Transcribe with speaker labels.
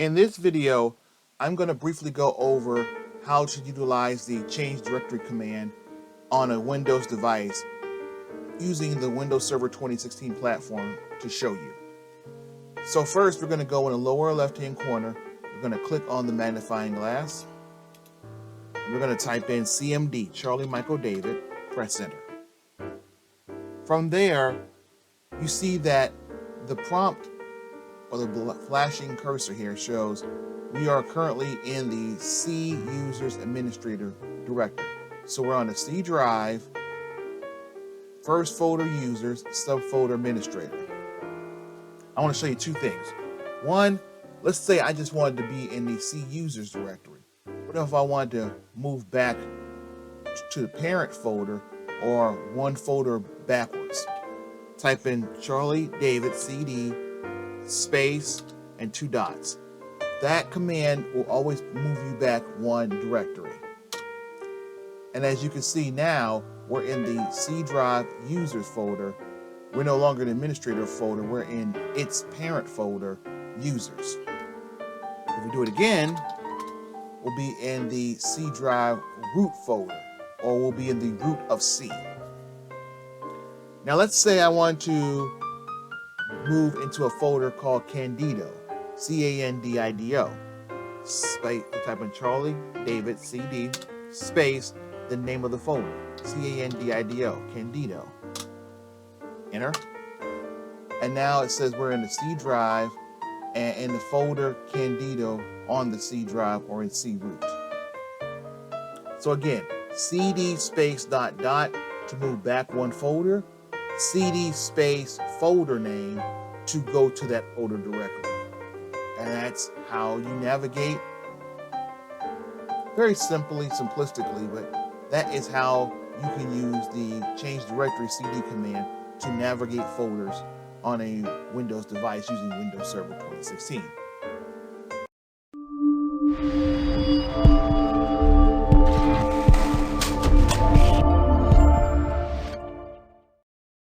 Speaker 1: In this video, I'm going to briefly go over how to utilize the change directory command on a Windows device using the Windows Server 2016 platform to show you. So first, we're going to go in the lower left-hand corner. We're going to click on the magnifying glass. We're going to type in CMD, Charlie Michael David, press enter. From there, you see that the prompt or the flashing cursor here shows we are currently in the C Users Administrator directory. So we're on the C drive, first folder users, subfolder administrator. I want to show you two things. One, let's say I just wanted to be in the C Users directory. What if I wanted to move back to the parent folder or one folder backwards? Type in Charlie David CD space and 2 dots. That command will always move you back one directory. And as you can see now, we're in the C drive users folder. We're no longer in the administrator folder, we're in its parent folder, users. If we do it again, we'll be in the C drive root folder, or we'll be in the root of C. Now let's say I want to move into a folder called Candido, C-A-N-D-I-D-O. Type in Charlie David CD space the name of the folder, C-A-N-D-I-D-O, Candido. Enter. And now it says we're in the C drive and in the folder Candido on the C drive or in C root. So again, CD space dot dot to move back one folder, CD space folder name to go to that folder directly. And that's how you navigate. Very simplistically, but that is how you can use the change directory CD command to navigate folders on a Windows device using Windows Server 2016.